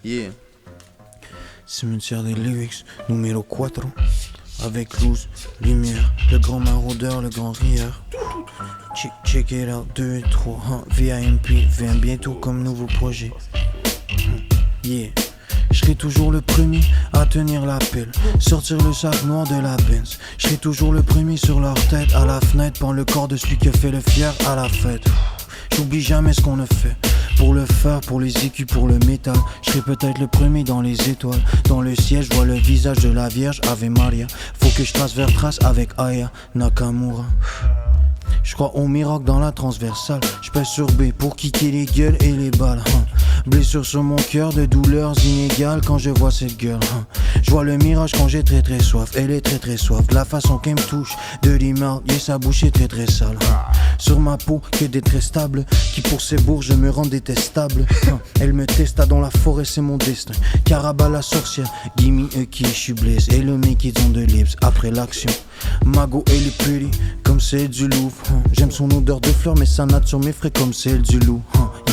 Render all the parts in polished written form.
Yeah. Cimetière des lyrics, numéro 4. Avec luz, lumière, le grand maraudeur, le grand rieur. Check it out, 2 et 3, VIMP, vient bientôt comme nouveau projet. Yeah. Je serai toujours le premier à tenir la pile, sortir le sac noir de la Benz. Je serai toujours le premier sur leur tête, à la fenêtre, prendre le corps de celui qui a fait le fier à la fête. J'oublie jamais ce qu'on a fait. Pour le fer, pour les écus, pour le métal. Je serai peut-être le premier dans les étoiles. Dans le ciel, je vois le visage de la Vierge, Ave Maria. Faut que je trace vers trace avec Aya Nakamura. Je crois au miracle dans la transversale. Je pèse sur B pour kicker les gueules et les balles. Blessure sur mon cœur de douleurs inégales quand je vois cette gueule. Je vois le mirage quand j'ai très très soif. Elle est très très soif. La façon qu'elle me touche, de l'image, et sa bouche est très très sale. Sur ma peau, que des traits stables. Qui pour ses bourgs, je me rends détestable. Elle me testa dans la forêt, c'est mon destin. Caraba la sorcière, gimme a key, je suis blessé. Et le mec ils ont de lips après l'action. Mago elle est pretty, comme celle du Louvre. J'aime son odeur de fleurs, mais sa nature m'effraie comme celle du loup.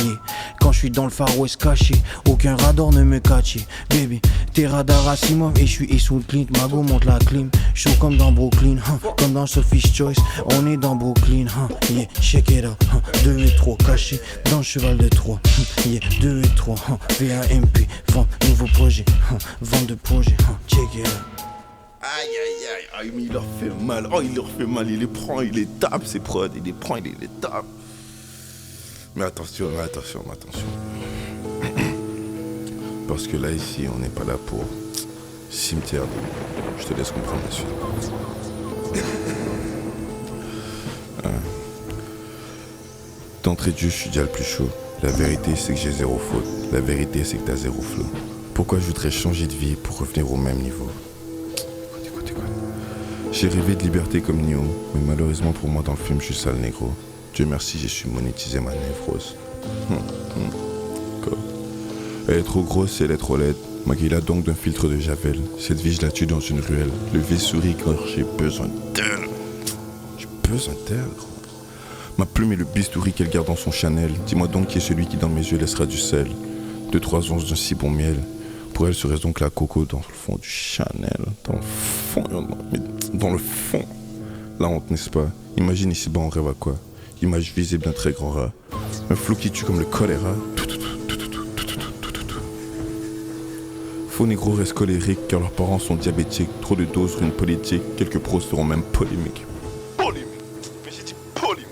Yeah. Quand je suis dans le Far West caché, aucun radar ne me catche. Baby, t'es radar à 6 mois et je suis sous le Clint. Mago monte la clim, chaud comme dans Brooklyn, comme dans Sophie's Choice. On est dans Brooklyn, yeah, check it out. 2 et 3 cachés dans le cheval de 3. Yeah, 2 et 3, VAMP, vente, nouveau projet, vente de projet, check it out. Aïe aïe aïe, aïe mais il leur fait mal, oh il leur fait mal, il les prend, il les tape ses prods, il les prend, il les tape. Mais attention. Parce que là ici on n'est pas là pour cimetière, je te laisse comprendre la suite. D'entrée de jeu je suis déjà le plus chaud, la vérité c'est que j'ai zéro faute, la vérité c'est que t'as zéro flow. Pourquoi je voudrais changer de vie pour revenir au même niveau? J'ai rêvé de liberté comme Neo, mais malheureusement pour moi dans le film je suis sale négro. Dieu merci j'ai su monétiser ma névrose. Elle est trop grosse et elle est trop laide. Maquille-la donc d'un filtre de javel. Cette vie je la tue dans une ruelle. Le V sourit quand j'ai besoin d'elle. J'ai besoin d'elle, gros. Ma plume est le bistouri qu'elle garde dans son Chanel. Dis-moi donc qui est celui qui dans mes yeux laissera du sel. 2-3 onces d'un si bon miel. Pour elle serait donc la coco dans le fond du Chanel. Dans le fond. La honte, n'est-ce pas? Imagine ici-bas, on rêve à quoi? Image visible d'un très grand rat. Un flou qui tue comme le choléra. Faux négros restent colériques car leurs parents sont diabétiques. Trop de doses sur une politique. Quelques pros seront même polémiques. Polémique? Mais j'ai dit polémique.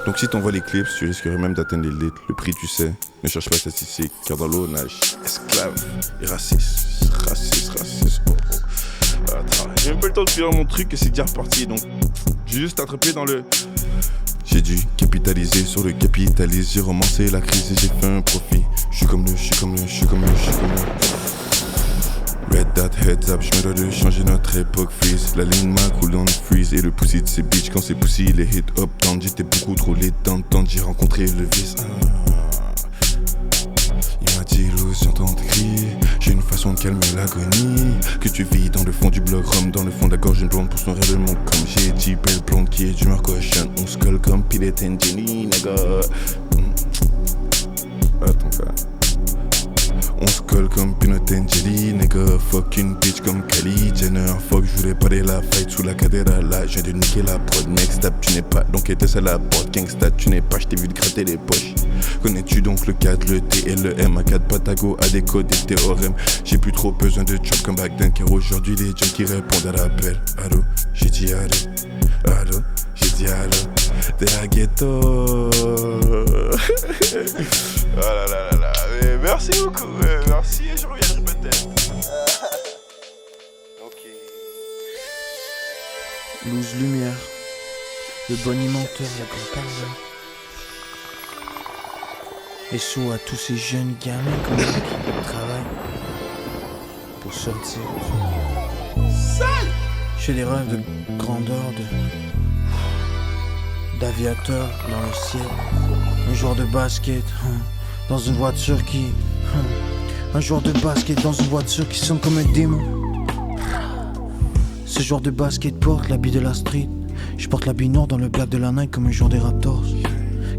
Donc si t'envoies les clips, tu risquerais même d'atteindre les litres. Le prix tu sais, ne cherche pas statistique. Car dans l'eau nage esclave et raciste. Attends, j'ai même pas le temps de finir mon truc et c'est déjà reparti. Donc j'ai juste attrapé dans le... J'ai dû capitaliser sur le capitalisme. J'ai romancé la crise et j'ai fait un profit. Je suis comme le Red dot heads up, j'me dois de changer notre époque freeze. La ligne m'a coule dans le freeze. Et le pussy de ces bitches quand c'est pussy les hit up down. J'étais beaucoup trop les d'entendre, j'ai rencontré le vice. Il m'a dit Lou, j'entends tes cris. J'ai une façon de calmer l'agonie. Que tu vis dans le fond du bloc rhum. Dans le fond de la gorge une blonde pour son rêvement. Comme j'ai dit, belle blonde qui est d'humeur cochonne. On se colle comme Pilet and Jenny, nigga. Attends frère. On se colle comme Pinot and Jelly, nigga. Fuck une bitch comme Kylie Jenner. Fuck, je voulais parler la fight sous la cadera. Là, j'ai de niquer la prod. Next step, tu n'es pas, donc était ça la porte. Gangsta, tu n'es pas, je t'ai vu de gratter les poches. Connais-tu donc le 4, le T et le M? A 4 patago, à des codes et théorèmes. J'ai plus trop besoin de job comme back then. Car aujourd'hui, les gens qui répondent à l'appel. Allô, j'ai dit allô. Allô, j'ai dit allô. De la ghetto. Oh là là là là. Mais merci beaucoup. Merci et je reviendrai peut-être. Ok. Luz lumière, le bonimenteur, le grand parleur. Et sous à tous ces jeunes gamins comme moi qui travaillent pour sortir. J'ai des rêves de grandeur, d'aviateur dans le ciel. Un joueur de basket dans une voiture qui... Un joueur de basket dans une voiture qui sonne comme un démon. Ce joueur de basket porte l'habit de la street. Je porte l'habit noir dans le black de la night comme un joueur des Raptors.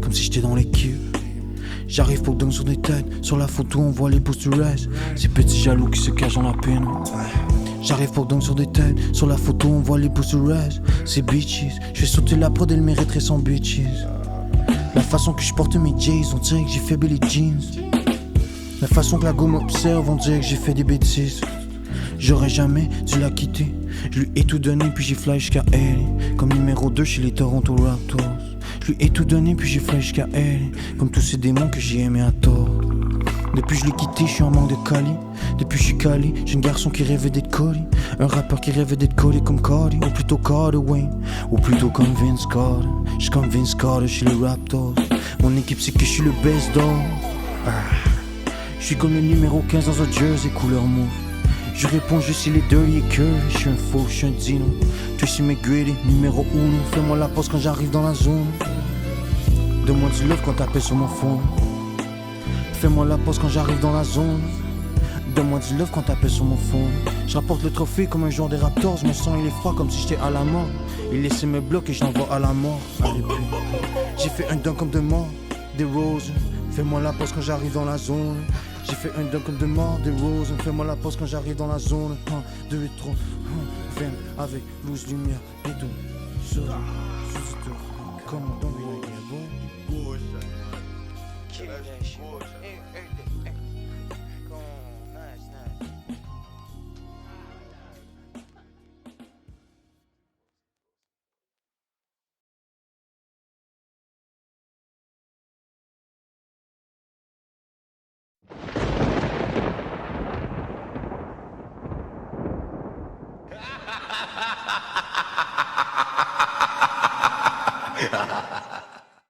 Comme si j'étais dans l'équipe. J'arrive pour dingue sur des têtes. Sur la photo on voit les pouces du reste. Ces petits jaloux qui se cachent dans la peine. J'arrive pour dingue sur des têtes. Sur la photo on voit les pouces du reste. C'est bitches. Je fais sauter la prod, elle mériterait son bitches. La façon que je porte mes J's, on dirait que j'ai fait Billy Jeans. La façon que la go m'observe, on dirait que j'ai fait des bêtises. J'aurais jamais dû la quitter. Je lui ai tout donné puis j'ai fly jusqu'à elle. Comme numéro 2 chez les Toronto Raptors. Je lui ai tout donné puis j'ai fly jusqu'à elle. Comme tous ces démons que j'ai aimés à tort. Depuis je l'ai quitté, je suis en manque de Cali. Depuis je suis Cali, j'ai un garçon qui rêvait d'être Cody. Un rappeur qui rêvait d'être Cody comme Cardi. Ou plutôt Carter Wayne. Ou plutôt comme Vince Carter. Je suis comme Vince Carter chez les Raptors. Mon équipe c'est que je suis le best dog. Je suis comme le numéro 15 dans un jersey couleur mauve. Je réponds, je suis les dirty et curly. Je suis un faux, je suis un dino. Tracy McGrady, numéro 1. Fais-moi la pause quand j'arrive dans la zone. Donne-moi du love quand t'appelles sur mon phone. Fais-moi la pause quand j'arrive dans la zone. Donne-moi du love quand t'appelles sur mon phone. Je rapporte le trophée comme un joueur des Raptors. Mon sang il est froid comme si j'étais à la mort. Il laissait mes blocs et je l'envoie à la mort. Allez, puis j'ai fait un dunk comme de mort, des roses. Fais-moi la pause quand j'arrive dans la zone. J'ai fait un dunk comme de mort, des roses. Fais-moi la pause quand j'arrive dans la zone. 1, 2 et 3. Viens avec loose lumière et tout. Sur tout. Come on, don't be like that, boy. Kill that shit.